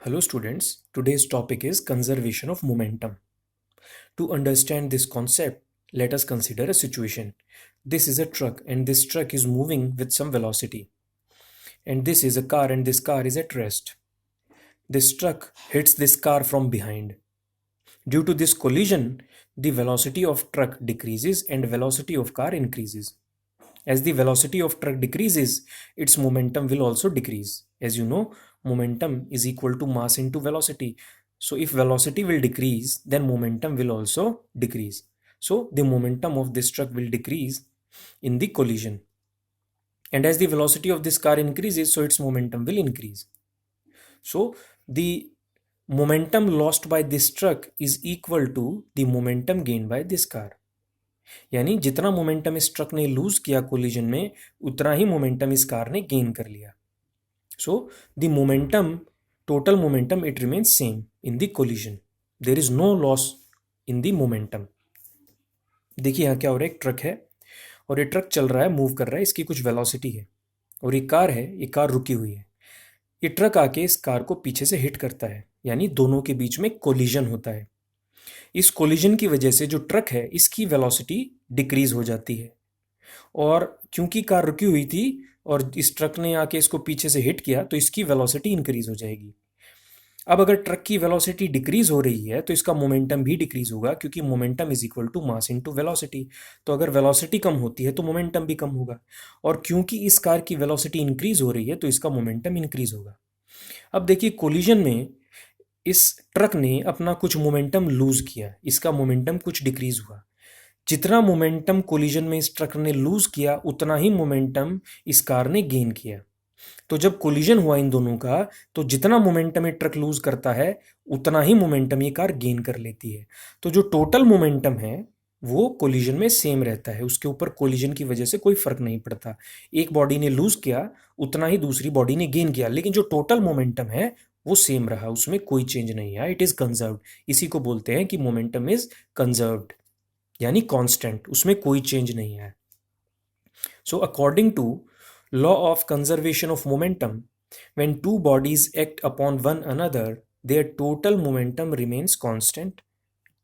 Hello students, today's topic is conservation of momentum. To understand this concept, let us consider a situation. This is a truck and this truck is moving with some velocity. And this is a car and this car is at rest. This truck hits this car from behind. Due to this collision, the velocity of truck decreases and velocity of car increases. As the velocity of truck decreases, its momentum will also decrease. As you know, momentum is equal to mass into velocity. So if velocity will decrease, then momentum will also decrease. So the momentum of this truck will decrease in the collision. And as the velocity of this car increases, so its momentum will increase. So the momentum lost by this truck is equal to the momentum gained by this car. यानी जितना momentum इस truck ने loose किया collision में उतना ही momentum इस car ने गेन कर लिया. So the momentum, total momentum, it remains same in the collision. There is no loss in the momentum. देखिए यहाँ क्या हो रहा है, एक ट्रक है और ये ट्रक चल रहा है, मूव कर रहा है, इसकी कुछ वेलोसिटी है. और ये कार है, ये कार रुकी हुई है. ये ट्रक आके इस कार को पीछे से हिट करता है, यानी दोनों के बीच में कोलिजन होता है. इस कोलिजन की वजह से जो ट्रक है इसकी वेलोसिटी डिक्रीज हो जाती है. और क्योंकि कार रुकी हुई थी और इस ट्रक ने आके इसको पीछे से हिट किया तो इसकी वेलोसिटी इंक्रीज हो जाएगी. अब अगर ट्रक की वेलोसिटी डिक्रीज हो रही है तो इसका मोमेंटम भी डिक्रीज होगा, क्योंकि momentum is equal to mass into velocity. तो अगर वेलोसिटी कम होती है तो मोमेंटम भी कम होगा. और क्योंकि इस कार की वेलोसिटी इंक्रीज हो रही है तो इसका मोमेंटम इंक्रीज होगा. अब देखिए कोलिजन में इस ट्रक ने अपना कुछ मोमेंटम लूज किया, इसका मोमेंटम कुछ डिक्रीज हुआ. जितना मोमेंटम कोलिजन में इस ट्रक ने लूज किया उतना ही मोमेंटम इस कार ने गेन किया. तो जब कोलिजन हुआ इन दोनों का, तो जितना मोमेंटम ये ट्रक लूज करता है उतना ही मोमेंटम ये कार गेन कर लेती है. तो जो टोटल मोमेंटम है वो कोलिजन में सेम रहता है, उसके ऊपर कोलिजन की वजह से कोई फर्क नहीं पड़ता. एक बॉडी ने लूज किया उतना ही दूसरी बॉडी ने गेन किया, लेकिन जो टोटल मोमेंटम है वो सेम रहा, उसमें कोई चेंज नहीं आया. It is conserved. इसी को बोलते हैं कि मोमेंटम इज कंजर्व्ड, यानी कांस्टेंट, उसमें कोई चेंज नहीं है. So according to law of conservation of momentum, when two bodies act upon one another, their total momentum remains constant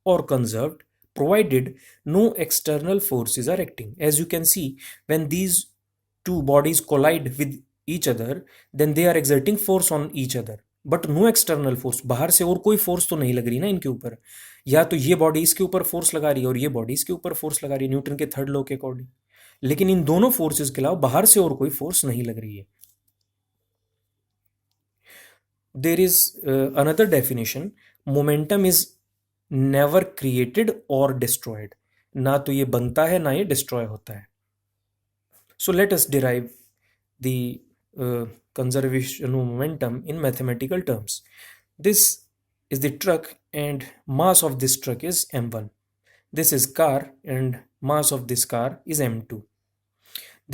or conserved provided no external forces are acting. As you can see, when these two bodies collide with each other, then they are exerting force on each other, but no external force. बाहर से और कोई force तो नहीं लग रही ना इनके ऊपर. या तो ये बॉडी इसके ऊपर फोर्स लगा रही है और ये बॉडी इसके ऊपर फोर्स लगा रही है, न्यूटन के थर्ड लॉ के अकॉर्डिंग. लेकिन इन दोनों फोर्सेस के अलावा बाहर से और कोई फोर्स नहीं लग रही है. There is another definition, momentum is never created और डिस्ट्रॉयड. ना तो ये बनता है ना ये डिस्ट्रॉय होता है. So let us derive the conservation of momentum in mathematical terms. This is the truck and mass of this truck is m1. This is car and mass of this car is m2.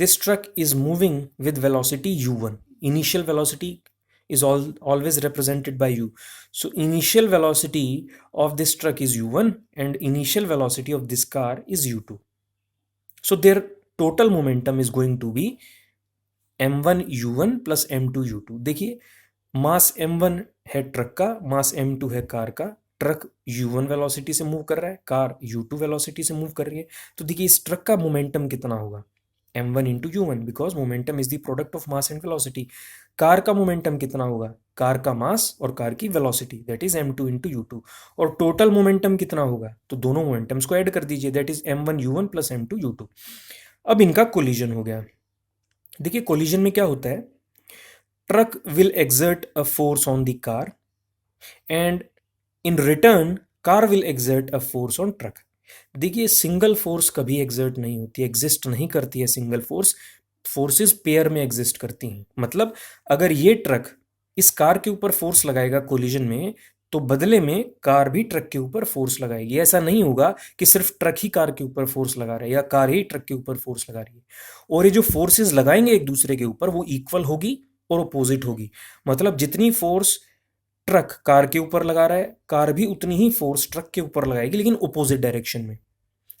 This truck is moving with velocity u1. Initial velocity is always represented by u. So initial velocity of this truck is u1 and initial velocity of this car is u2. So their total momentum is going to be m1 u1 plus m2 u2. देखिए मास m1 है truck का, मास m2 है car का. Truck u1 velocity से move कर रहा है, car u2 velocity से मूव कर रही है. तो देखिए इस ट्रक का मोमेंटम कितना होगा, m1 into u1, because momentum is the product of mass and velocity. Car का मोमेंटम कितना होगा, कार का मास और कार की velocity, that is m2 into u2. और टोटल मोमेंटम कितना होगा, तो दोनों मोमेंटम्स को ऐड कर दीजिए, that is m1 u1 plus m2 u2. अब इनका कोलिजन हो गया. देखिए कोलिजन में क्या होता है, truck will exert a force on the car and in return car will exert a force on truck. देखिए सिंगल फोर्स कभी एक्सर्ट नहीं होती, एग्जिस्ट नहीं करती है सिंगल फोर्स. फोर्सेस पेयर में एग्जिस्ट करती हैं. मतलब अगर ये ट्रक इस कार के ऊपर फोर्स लगाएगा कोलिजन में, तो बदले में कार भी ट्रक के ऊपर फोर्स लगाएगी. ऐसा नहीं होगा कि सिर्फ ट्रक ही कार के ऊपर फोर्स लगा रहा है या कार ही ट्रक के ऊपर फोर्स लगा रही है. और ये जो फोर्सेस लगाएंगे एक दूसरे के ऊपर वो इक्वल होगी और अपोजिट होगी. मतलब जितनी फोर्स ट्रक कार के ऊपर लगा रहा है, कार भी उतनी ही फोर्स ट्रक के ऊपर लगाएगी, लेकिन अपोजिट डायरेक्शन में.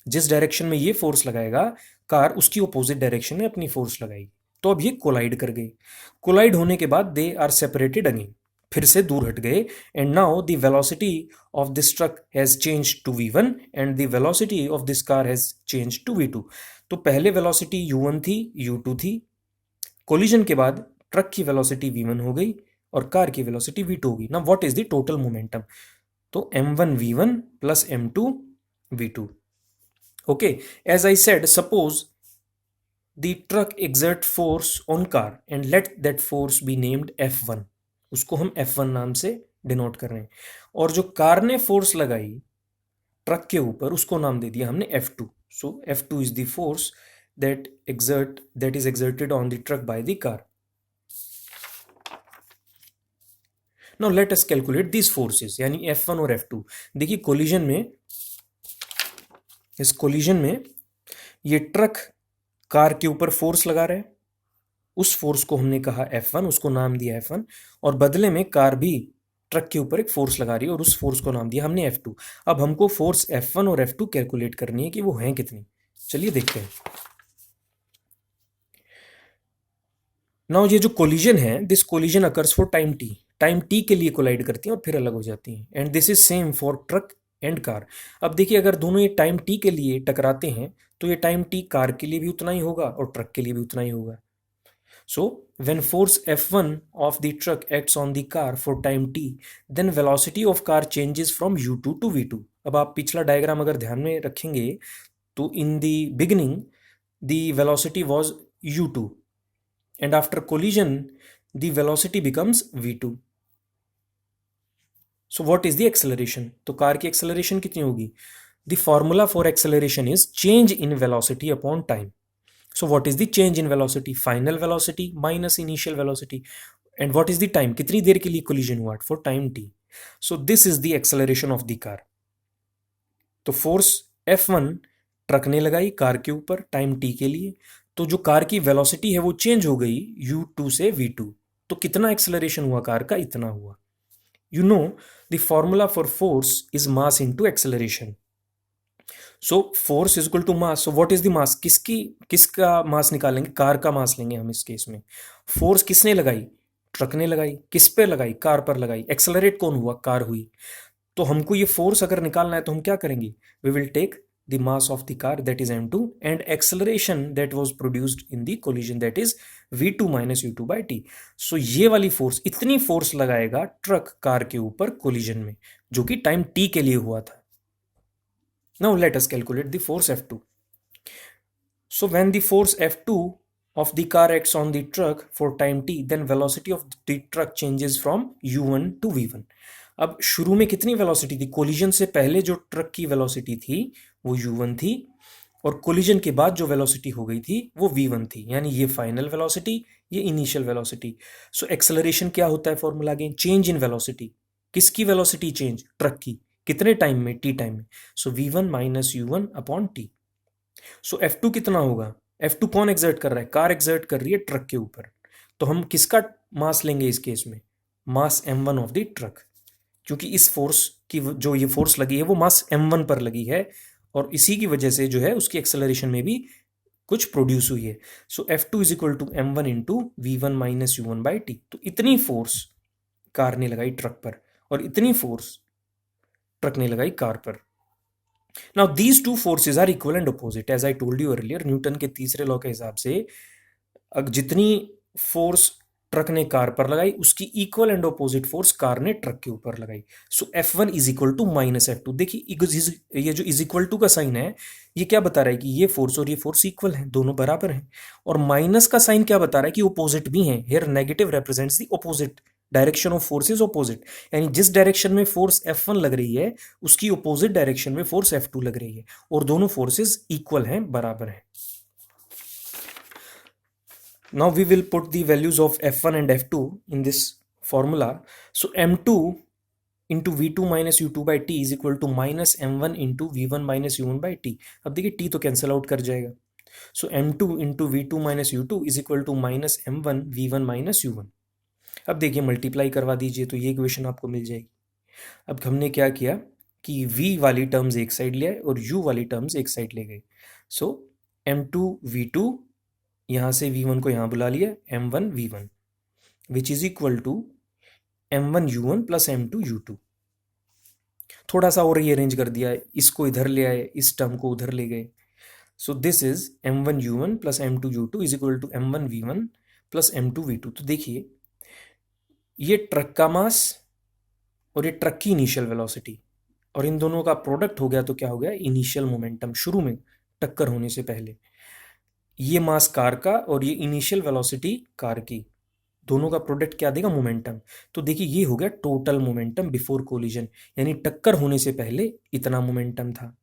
जिस डायरेक्शन में ये फोर्स लगाएगा कार उसकी अपोजिट डायरेक्शन में अपनी फोर्स लगाएगी. तो अब ये कोलाइड कर गई. कोलाइड होने के बाद दे आर सेपरेटेड अगेन. फिर से दूर हट गए, and now the velocity of this truck has change to v1 and the velocity of this car has change to v2। तो पहले वेलोसिटी u1 थी, u2 थी, कोलिजन के बाद ट्रक की वेलोसिटी v1 हो गई और कार की वेलोसिटी v2 हो गई। ना what is the total momentum? तो m1 v1 plus m2 v2। Okay, as I said, suppose the truck exert force on car and let that force be named F1। उसको हम F1 नाम से denote कर रहे हैं, और जो कार ने फोर्स लगाई ट्रक के ऊपर उसको नाम दे दिया हमने F2। So F2 is the force that is exerted on the truck by the car। Now let us calculate these forces, यानी F1 और F2। देखिए कोलिजन में, इस कोलिजन में ये ट्रक कार के ऊपर फोर्स लगा रहा है, उस फोर्स को हमने कहा F1, उसको नाम दिया F1, और बदले में कार भी ट्रक के ऊपर एक फोर्स लगा रही है और उस फोर्स को नाम दिया हमने F2। अब हमको फोर्स F1 और F2 कैलकुलेट करनी है कि वो हैं कितनी। चलिए देखते हैं। नाउ ये जो कोलिजन है, this collision occurs for time T, time T के लिए कोलाइड करती हैं और फिर अलग हो जाती हैं, and this is same for truck and car. अब देखिए अगर दोनों ये टाइम टी के लिए टकराते हैं तो ये टाइम टी कार के लिए भी उतना ही होगा और ट्रक के लिए भी उतना ही होगा। So when force F1 of the truck acts on the car for time t, then velocity of car changes from u2 to v2। अब आप पिछला डायग्राम अगर ध्यान में रखेंगे तो in the beginning the velocity was u2 and after collision the velocity becomes v2। So what is the acceleration? तो car की acceleration कितनी होगी? The formula for acceleration is change in velocity upon time। So what is the change in velocity? Final velocity minus initial velocity। And what is the time? कितनी देर के लिए collision हुआ? For time t। So this is the acceleration of the car। तो force F1 truck ने लगाई car के ऊपर time t के लिए, तो जो कार की वेलोसिटी है वो चेंज हो गई u2 से v2। तो कितना एक्सेलरेशन हुआ कार का? इतना हुआ। You know the formula for force is mass into acceleration। So force is equal to mass. So what is the mass? किसका मास निकालेंगे? कार का मास लेंगे हम इस केस में। फोर्स किसने लगाई? ट्रक ने लगाई। किस पे लगाई? कार पर लगाई। एक्सेलरेट कौन हुआ? कार हुई। तो हमको ये फोर्स अगर निकालना है तो हम क्या करेंगे? We will take the mass of the car that is m2 and acceleration that was produced in the collision that is v2 minus u2 by T. So ये वाली फोर्स, इतनी फोर्स लगाएगा ट्रक कार के ऊपर collision में, जो कि time t के लिए हुआ था। Now let us calculate the force F2। So when the force F2 of the car acts on the truck for time t, then velocity of the truck changes from u1 to v1। अब शुरू में कितनी velocity थी? Collision से पहले जो truck की velocity थी वो u1 थी, और कोलिजन के बाद जो वेलोसिटी हो गई थी वो v1 थी, यानी ये फाइनल वेलोसिटी, ये इनिशियल वेलोसिटी। सो एक्सेलरेशन क्या होता है? Formula again, change in velocity. किसकी वेलोसिटी चेंज? ट्रक की। कितने टाइम में? टी टाइम में। So v1 minus u1 upon T. So F2 कितना होगा? F2 कौन एक्सर्ट कर रहा है? कार एक्सर्ट कर रही है ट्रक के ऊपर। तो हम किसका मास लेंगे इस केस में? मास m1 ऑफ द ट्रक, क्योंकि इस फोर्स की जो ये फोर्स लगी है वो मास m1 पर लगी है, और इसी की वजह से जो है उसकी एक्सेलरेशन में भी कुछ प्रोड्यूस हुई है। So F2 is equal to m1 into v1 minus u1 by t. तो इतनी फोर्स कार ने लगाई ट्रक पर और इतनी फोर्स ट्रक ने लगाई कार पर। Now these two forces are equal and opposite. As I told you earlier, Newton के तीसरे लॉ के हिसाब से जितनी फोर्स ट्रक ने कार पर लगाई उसकी equal and opposite force car ने ट्रक के ऊपर लगाई। So F1 is equal to minus F2। देखिए ये जो इज इक्वल टू का साइन है ये क्या बता रहा है? कि ये फोर्स और ये फोर्स इक्वल हैं, दोनों बराबर हैं। और माइनस का साइन क्या बता रहा है? कि अपोजिट भी हैं। Here negative represents the opposite direction of force is opposite, यानी जिस डायरेक्शन में फोर्स F1 लग रही है उसकी अपोजिट डायरेक्शन में फोर्स F2 लग रही है, और दोनों फोर्सेस इक्वल हैं, बराबर हैं। Now we will put the values of F1 and F2 in this formula। So m2 into v2 minus u2 by t is equal to minus m1 into v1 minus u1 by t। अब देखिए t तो cancel out कर जाएगा। So m2 into v2 minus u2 is equal to minus m1 v1 minus u1। अब देखिए multiply करवा दीजिए तो ये इक्वेशन आपको मिल जाएगी। अब हमने क्या किया कि v वाली टर्म्स एक साइड ले आए और u वाली टर्म्स एक साइड ले गए। सो m2 v2, यहाँ से v1 को यहाँ बुला लिया, m1 v1, which is equal to m1u1 plus m2u2। थोड़ा सा और रीअरेंज कर दिया, इसको इधर ले आए, इस टर्म को उधर ले गए। So this is m1u1 plus m2u2 is equal to m1v1 plus m2v2। तो देखिए ये ट्रक का मास और ये ट्रक की इनिशियल वेलोसिटी, और इन दोनों का प्रोडक्ट हो गया तो क्या हो गया, इनिशियल मोमेंटम, शुरू में टक्कर होने से पहले। ये मास कार का और ये इनिशियल वेलोसिटी कार की, दोनों का प्रोडक्ट क्या देगा, मोमेंटम। तो देखिए ये हो गया टोटल मोमेंटम बिफोर कोलिजन, यानी टक्कर होने से पहले इतना मोमेंटम था।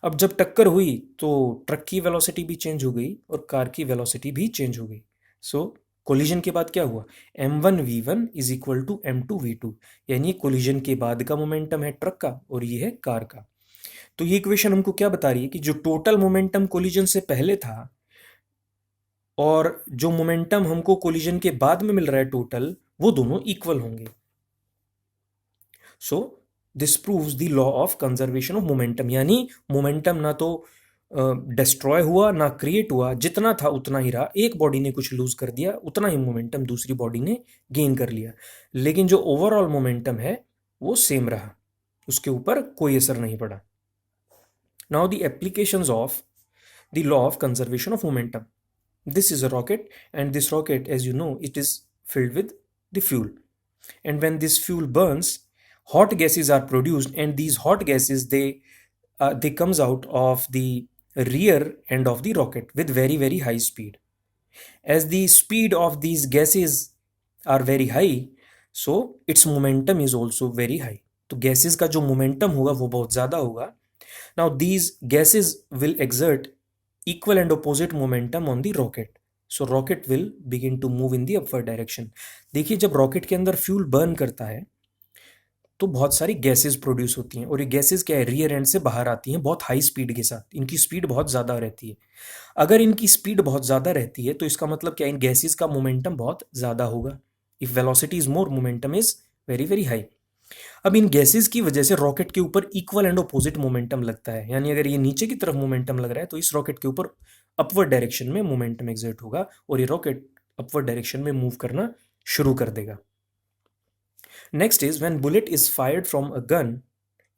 अब जब टक्कर हुई तो ट्रक की वेलोसिटी भी चेंज हो गई और कार की वेलोसिटी भी चेंज हो गई। सो कोलिजन के बाद क्या हुआ, m1v1 is equal to m2v2, यानी कोलिजन के बाद का मोमेंटम है ट्रक का और ये है कार का। तो ये इक्वेशन हमको क्या बता रही है कि जो टोटल मोमेंटम कोलिजन से पहले था और जो मोमेंटम हमको कोलिजन के बाद में मिल रहा है टोटल, वो दोनों इक्वल होंगे। So this proves the law of conservation of momentum, यानी मोमेंटम ना तो डिस्ट्रॉय हुआ ना क्रिएट हुआ, जितना था उतना ही रहा। एक बॉडी ने कुछ लूज कर दिया, उतना ही मोमेंटम दूसरी बॉडी ने गेन कर लिया, लेकिन जो ओवरऑल मोमेंटम है वो सेम रहा, उसके ऊपर कोई असर नहीं पड़ा। Now the applications of the law of conservation of momentum. This is a rocket, and this rocket, as you know, it is filled with the fuel. And when this fuel burns, hot gases are produced, and these hot gases they comes out of the rear end of the rocket with very high speed. As the speed of these gases are very high, so its momentum is also very high. तो gases का जो momentum होगा वो बहुत ज़्यादा होगा। Now these gases will exert equal and opposite momentum on the rocket. So rocket will begin to move in the upward direction. देखिए जब रॉकेट के अंदर फ्यूल बर्न करता है तो बहुत सारी गैसेस प्रोड्यूस होती हैं, और ये गैसेस क्या है, रियर एंड से बाहर आती हैं बहुत हाई स्पीड के साथ। इनकी स्पीड बहुत ज़्यादा रहती है। अगर इनकी स्पीड बहुत ज़्यादा रहती है तो इसका मतलब क्या, इन गैसेस का मोमेंटम बहुत ज़्यादा होगा। If velocity is more, momentum is very high. अब इन गैसेस की वजह से रॉकेट के ऊपर इक्वल एंड अपोजिट मोमेंटम लगता है, यानी अगर ये नीचे की तरफ मोमेंटम लग रहा है तो इस रॉकेट के ऊपर अपवर्ड डायरेक्शन में मोमेंटम एग्जर्ट होगा और ये रॉकेट अपवर्ड डायरेक्शन में मूव करना शुरू कर देगा। Next is when bullet is fired from a gun,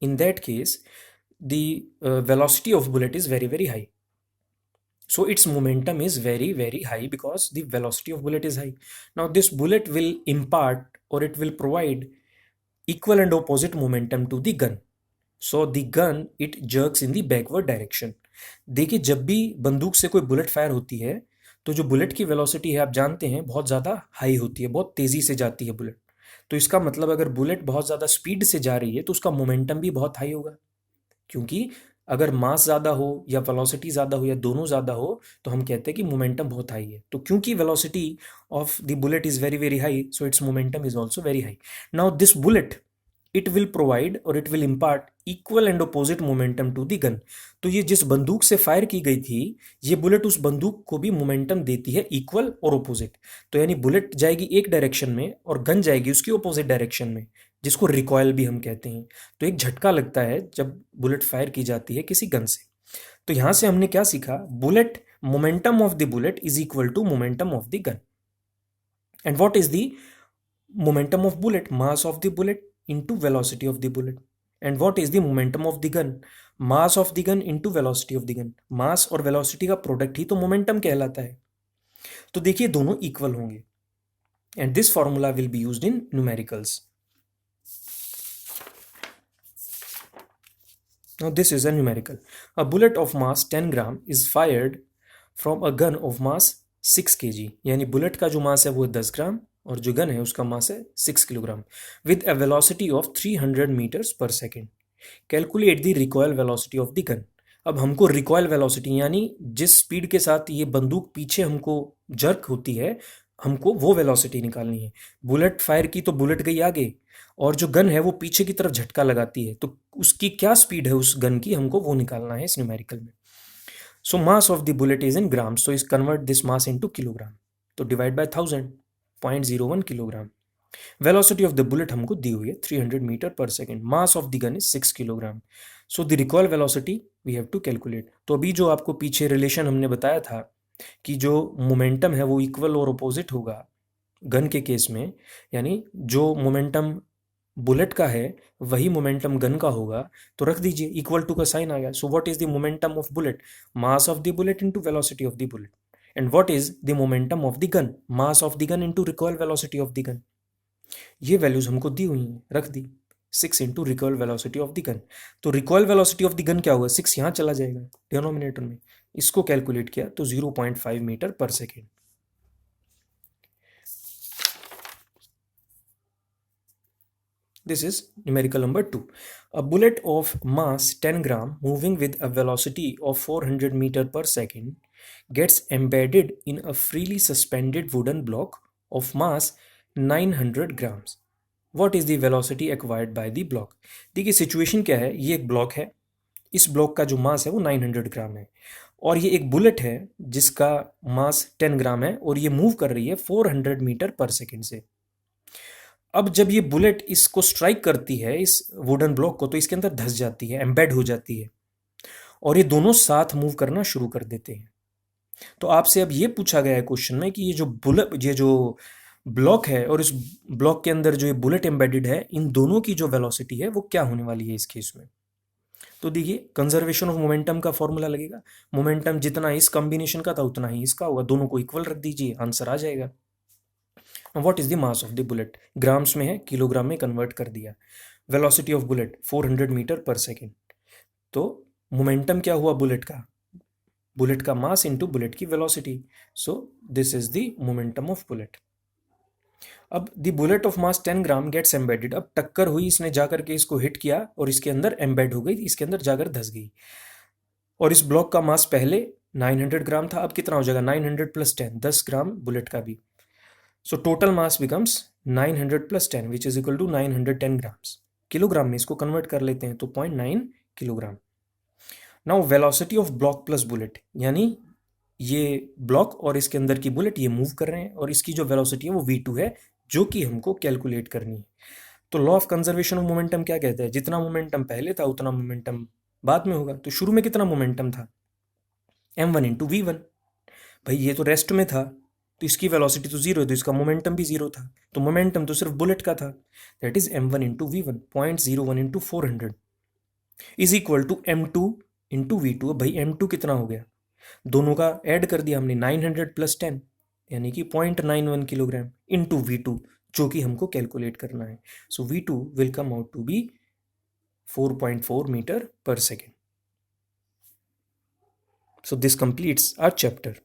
in that case the velocity of bullet is very high, so its momentum is very high because the velocity of bullet is high. Now this bullet will impart or it will provide equal and opposite momentum to the gun. So the gun it jerks in the backward direction. देखिए जब भी बंदूक से कोई bullet fire होती है तो जो बुलेट की वेलोसिटी है आप जानते हैं बहुत ज़्यादा हाई होती है, बहुत तेज़ी से जाती है बुलेट। तो इसका मतलब अगर बुलेट बहुत ज़्यादा स्पीड से जा रही है तो उसका मोमेंटम भी बहुत हाई होगा, क्योंकि अगर मास ज़्यादा हो या वेलोसिटी ज़्यादा हो या दोनों ज़्यादा हो तो हम कहते हैं कि मोमेंटम बहुत हाई है। तो क्योंकि velocity of the bullet is very high, so its momentum is also very high. Now this bullet it will provide और it will impart equal and opposite momentum to the gun. तो ये जिस बंदूक से fire की गई थी ये बुलेट उस बंदूक को भी मोमेंटम देती है इक्वल और अपोजिट। तो यानी बुलेट जाएगी एक डायरेक्शन में और गन जाएगी उसकी अपोजिट डायरेक्शन में, जिसको रिकॉयल भी हम कहते हैं। तो एक झटका लगता है जब बुलेट फायर की जाती है किसी गन से। तो यहां से हमने क्या सीखा, bullet momentum of the bullet is equal to momentum of the gun. And what is the momentum of bullet, mass of the bullet into velocity of the bullet. And what is the momentum of the gun, mass of the gun into velocity of the gun. mass और velocity का product ही तो momentum कहलाता है। तो देखिए दोनों equal होंगे, and this formula will be used in numericals. Now this is a numerical. A bullet of mass 10 gram is fired from a gun of mass 6 kg, यानी बुलेट का जो मास है वो 10 ग्राम और जो गन है उसका मास है 6 kilogram, with a velocity of 300 meters पर second. Calculate the recoil velocity of the gun. अब हमको रिकॉयल वेलोसिटी यानी जिस स्पीड के साथ ये बंदूक पीछे हमको जर्क होती है, हमको वो वेलोसिटी निकालनी है। बुलेट फायर की तो बुलेट गई आगे और जो गन है वो पीछे की तरफ झटका लगाती है, तो उसकी क्या स्पीड है उस गन की, हमको वो निकालना है इस न्यूमेरिकल में। So mass of the bullet is in gram, so is convert this mass into kilogram. तो divide by 1000, 0.01 kilogram. Velocity of the bullet हमको दी हुई है 300 मीटर पर second. Mass of the gun is 6 kilogram. So the recoil velocity we have to calculate. तो अभी जो आपको पीछे रिलेशन हमने बताया था कि जो मोमेंटम है वो इक्वल और अपोजिट होगा, गन के केस में, यानी जो मोमेंटम बुलेट का है वही मोमेंटम गन का होगा, तो रख दीजिए इक्वल टू का साइन आ गया. So what is the momentum of bullet? Mass of the bullet into velocity of the bullet. And what is the momentum of the gun? Mass of the gun into recoil velocity of the gun. ये values हमको दी हुई हैं, रख दी. 6 into recoil velocity of the gun. तो recoil velocity of the gun क्या होगा? 6 यहाँ चला जाएगा डिनोमिनेटर में. इसको कैलकुलेट किया तो 0.5 मीटर पर second. This is numerical number 2. A bullet of mass 10 gram moving with a velocity of 400 meter per second gets embedded in a freely suspended wooden block of mass 900 grams. What is the velocity acquired by the block? देखिए situation क्या है, ये एक block है, इस block का जो मास है वो 900 ग्राम है, और ये एक बुलेट है जिसका मास 10 ग्राम है और ये मूव कर रही है 400 मीटर पर सेकेंड से. अब जब ये बुलेट इसको स्ट्राइक करती है इस वुडन ब्लॉक को, तो इसके अंदर धस जाती है, एम्बेड हो जाती है, और ये दोनों साथ मूव करना शुरू कर देते हैं. तो आपसे अब ये पूछा गया है क्वेश्चन में कि ये जो ब्लॉक है और इस ब्लॉक के अंदर जो ये बुलेट एम्बेडेड है, इन दोनों की जो वेलोसिटी है वो क्या होने वाली है इस केस में. तो देखिए कंजर्वेशन ऑफ मोमेंटम का फॉर्मूला लगेगा. मोमेंटम जितना इस कॉम्बिनेशन का था उतना ही इसका होगा, दोनों को इक्वल रख दीजिए, आंसर आ जाएगा. What is the mass of the bullet? Grams में है, किलोग्राम में कन्वर्ट कर दिया. वेलोसिटी ऑफ बुलेट 400 मीटर पर सेकेंड. तो मोमेंटम क्या हुआ बुलेट का? बुलेट का मास इंटू बुलेट की velocity. So this is the momentum of bullet. अब the bullet of mass 10 gram gets embedded. अब टक्कर हुई, इसने जाकर के इसको हिट किया और इसके अंदर एम्बेड हो गई, इसके अंदर जाकर धस गई. और इस ब्लॉक का मास पहले 900 ग्राम था, अब कितना हो जाएगा? 900 प्लस 10, 10 ग्राम बुलेट का भी. So total mass becomes 900 plus 10 which is equal to 910 grams. Kilogram में इसको कन्वर्ट कर लेते हैं तो 0.9 kilogram. Now velocity of block plus bullet, यानी ये ब्लॉक और इसके अंदर की बुलेट ये मूव कर रहे हैं और इसकी जो वेलोसिटी है वो v2 है, जो कि हमको कैलकुलेट करनी है. तो law of conservation of momentum क्या कहता है? जितना मोमेंटम पहले था उतना मोमेंटम बाद में होगा. तो शुरू में कितना मोमेंटम था? m1 into v. भाई ये तो रेस्ट में था, तो इसकी वेलोसिटी तो जीरो है, तो इसका मोमेंटम भी जीरो था. तो मोमेंटम तो सिर्फ बुलेट का था, that is m1 into v. 0.01 into 400 is equal to m2 into v. भाई m2 कितना हो गया? दोनों का ऐड कर दिया हमने, 900 प्लस 10 यानी कि 0.91 किलोग्राम इंटू वी2, जो कि हमको कैलकुलेट करना है. So v2 will come out to be 4.4 metre पर second. So this completes our chapter.